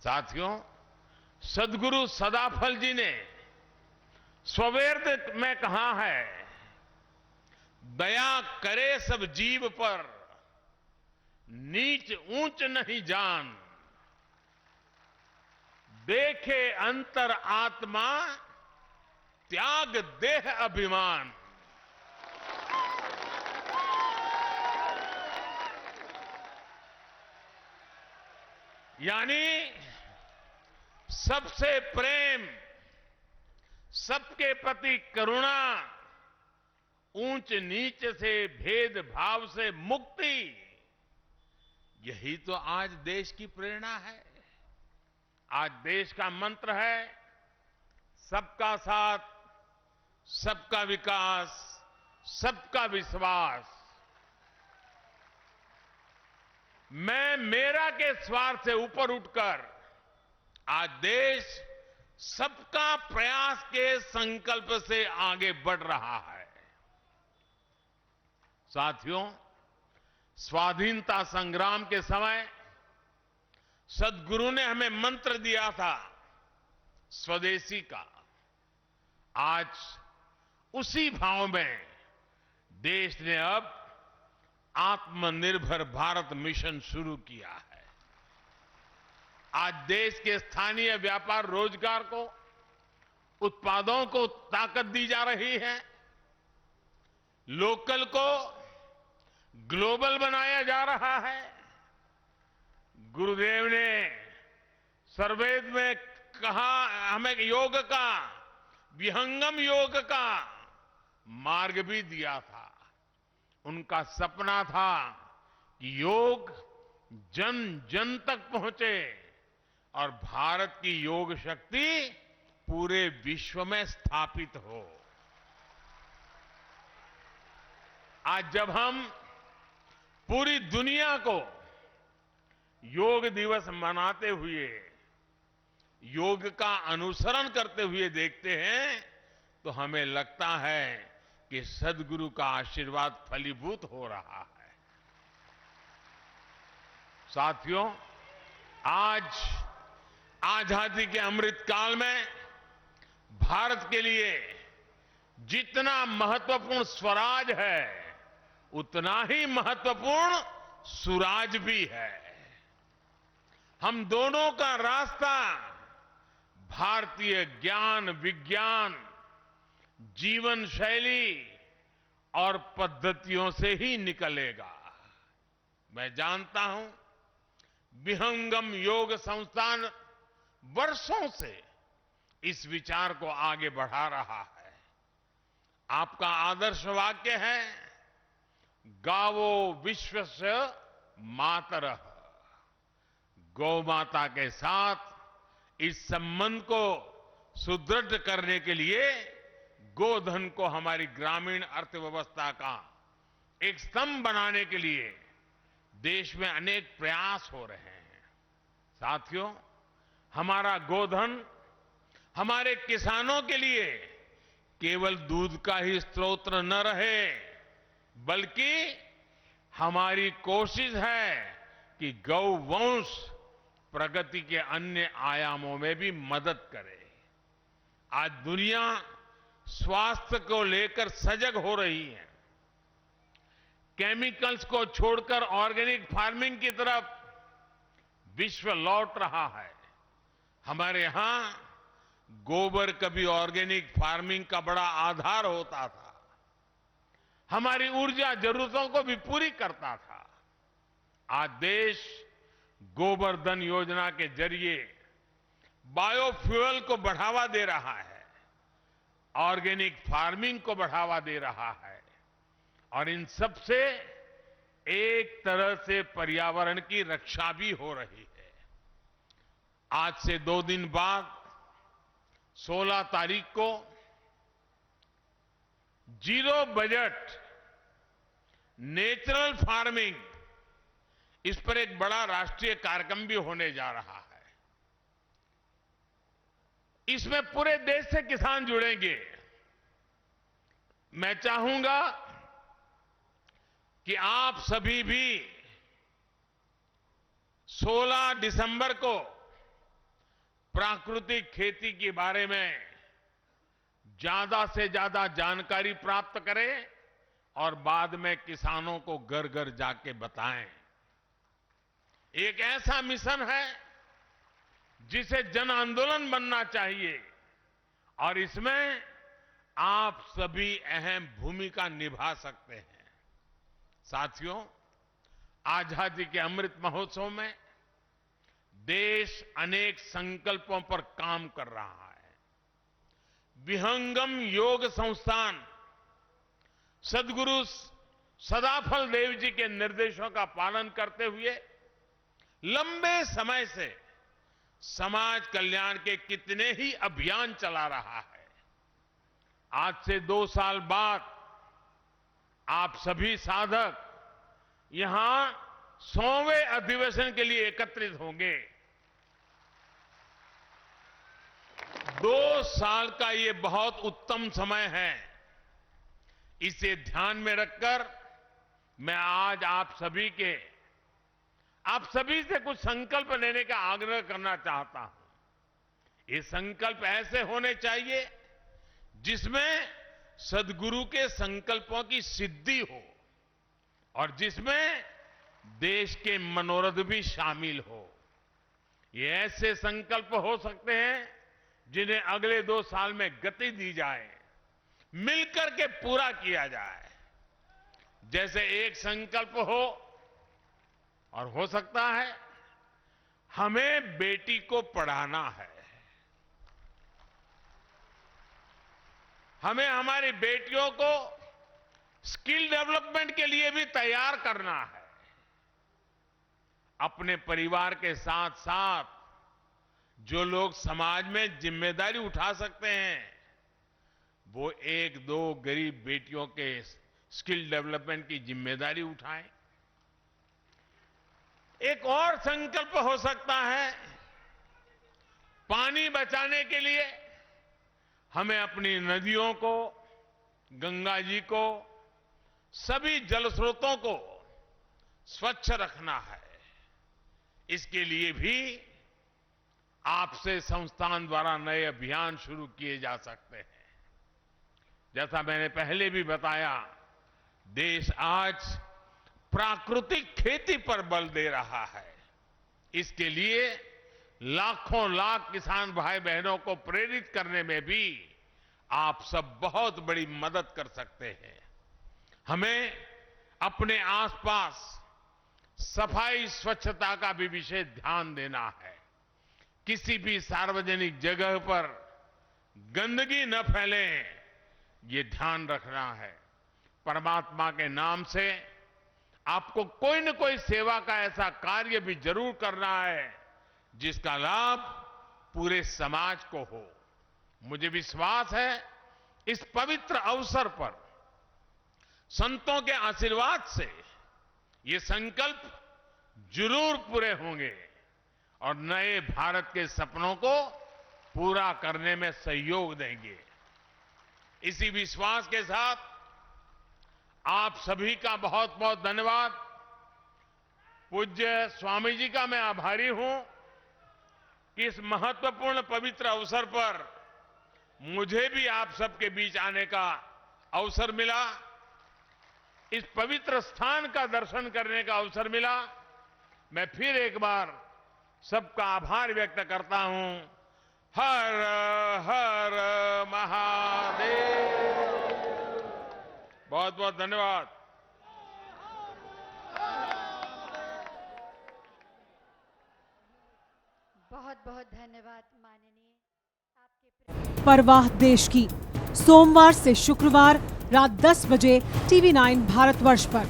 साथियों, सदगुरु सदाफल जी ने स्ववेद में कहा है, दया करे सब जीव पर, नीच ऊंच नहीं जान, देखे अंतर आत्मा, त्याग देह अभिमान। यानी सबसे प्रेम, सबके प्रति करुणा, ऊंच नीच से भेदभाव से मुक्ति, यही तो आज देश की प्रेरणा है। आज देश का मंत्र है सबका साथ, सबका विकास, सबका विश्वास। मैं मेरा के स्वार्थ से ऊपर उठकर आज देश सबका प्रयास के संकल्प से आगे बढ़ रहा है। साथियों, स्वाधीनता संग्राम के समय सदगुरु ने हमें मंत्र दिया था स्वदेशी का। आज उसी भाव में देश ने अब आत्मनिर्भर भारत मिशन शुरू किया है। आज देश के स्थानीय व्यापार रोजगार को, उत्पादों को ताकत दी जा रही है। लोकल को ग्लोबल बनाया जा रहा है। गुरुदेव ने सर्ववेद में कहा, हमें योग का, विहंगम योग का मार्ग भी दिया था। उनका सपना था कि योग जन जन तक पहुंचे और भारत की योग शक्ति पूरे विश्व में स्थापित हो। आज जब हम पूरी दुनिया को योग दिवस मनाते हुए, योग का अनुसरण करते हुए देखते हैं, तो हमें लगता है कि सदगुरु का आशीर्वाद फलीभूत हो रहा है। साथियों, आज आजादी के अमृत काल में भारत के लिए जितना महत्वपूर्ण स्वराज है, उतना ही महत्वपूर्ण सुराज भी है। हम दोनों का रास्ता भारतीय ज्ञान, विज्ञान, जीवन शैली और पद्धतियों से ही निकलेगा। मैं जानता हूं, विहंगम योग संस्थान वर्षों से इस विचार को आगे बढ़ा रहा है। आपका आदर्श वाक्य है, गावो विश्वस्य मातरः। गौ माता के साथ इस संबंध को सुदृढ़ करने के लिए गोधन को हमारी ग्रामीण अर्थव्यवस्था का एक स्तंभ बनाने के लिए देश में अनेक प्रयास हो रहे हैं। साथियों, हमारा गोधन हमारे किसानों के लिए केवल दूध का ही स्रोत न रहे, बल्कि हमारी कोशिश है कि गौवंश प्रगति के अन्य आयामों में भी मदद करे। आज दुनिया स्वास्थ्य को लेकर सजग हो रही है। केमिकल्स को छोड़कर ऑर्गेनिक फार्मिंग की तरफ विश्व लौट रहा है। हमारे यहां गोबर कभी ऑर्गेनिक फार्मिंग का बड़ा आधार होता था, हमारी ऊर्जा जरूरतों को भी पूरी करता था। आज देश गोबर्धन योजना के जरिए बायोफ्यूल को बढ़ावा दे रहा है, ऑर्गेनिक फार्मिंग को बढ़ावा दे रहा है, और इन सब से एक तरह से पर्यावरण की रक्षा भी हो रही है। आज से 2 दिन बाद 16 तारीख को जीरो बजट नेचुरल फार्मिंग, इस पर एक बड़ा राष्ट्रीय कार्यक्रम भी होने जा रहा है। इसमें पूरे देश से किसान जुड़ेंगे। मैं चाहूंगा कि आप सभी भी 16 दिसंबर को प्राकृतिक खेती के बारे में ज्यादा से ज्यादा जानकारी प्राप्त करें और बाद में किसानों को घर घर जाके बताएं। एक ऐसा मिशन है जिसे जन आंदोलन बनना चाहिए और इसमें आप सभी अहम भूमिका निभा सकते हैं। साथियों, आजादी के अमृत महोत्सव में देश अनेक संकल्पों पर काम कर रहा है। विहंगम योग संस्थान सद्गुरु सदाफल देव जी के निर्देशों का पालन करते हुए लंबे समय से समाज कल्याण के कितने ही अभियान चला रहा है। आज से 2 साल बाद आप सभी साधक यहां 100वें अधिवेशन के लिए एकत्रित होंगे। 2 साल का ये बहुत उत्तम समय है। इसे ध्यान में रखकर मैं आज आप सभी से कुछ संकल्प लेने का आग्रह करना चाहता हूं। ये संकल्प ऐसे होने चाहिए जिसमें सद्गुरु के संकल्पों की सिद्धि हो और जिसमें देश के मनोरथ भी शामिल हो। ये ऐसे संकल्प हो सकते हैं जिन्हें अगले 2 साल में गति दी जाए, मिलकर के पूरा किया जाए। जैसे एक संकल्प हो और हो सकता है हमें बेटी को पढ़ाना है, हमें हमारी बेटियों को स्किल डेवलपमेंट के लिए भी तैयार करना है। अपने परिवार के साथ साथ जो लोग समाज में जिम्मेदारी उठा सकते हैं वो 1-2 गरीब बेटियों के स्किल डेवलपमेंट की जिम्मेदारी उठाएं। एक और संकल्प हो सकता है, पानी बचाने के लिए हमें अपनी नदियों को, गंगा जी को, सभी जल स्रोतों को स्वच्छ रखना है। इसके लिए भी आपसे संस्थान द्वारा नए अभियान शुरू किए जा सकते हैं। जैसा मैंने पहले भी बताया, देश आज प्राकृतिक खेती पर बल दे रहा है। इसके लिए लाखों लाख किसान भाई बहनों को प्रेरित करने में भी आप सब बहुत बड़ी मदद कर सकते हैं। हमें अपने आसपास सफाई स्वच्छता का भी विशेष ध्यान देना है। किसी भी सार्वजनिक जगह पर गंदगी न फैले, ये ध्यान रखना है। परमात्मा के नाम से आपको कोई न कोई सेवा का ऐसा कार्य भी जरूर करना है जिसका लाभ पूरे समाज को हो। मुझे विश्वास है इस पवित्र अवसर पर संतों के आशीर्वाद से ये संकल्प जरूर पूरे होंगे और नए भारत के सपनों को पूरा करने में सहयोग देंगे। इसी विश्वास के साथ आप सभी का बहुत बहुत धन्यवाद। पूज्य स्वामी जी का मैं आभारी हूं कि इस महत्वपूर्ण पवित्र अवसर पर मुझे भी आप सबके बीच आने का अवसर मिला, इस पवित्र स्थान का दर्शन करने का अवसर मिला। मैं फिर एक बार सबका आभार व्यक्त करता हूं। हर हर महादेव। बहुत बहुत धन्यवाद। बहुत बहुत धन्यवाद माननीय आपके। परवाह देश की, सोमवार से शुक्रवार रात 10 बजे TV9 भारतवर्ष पर।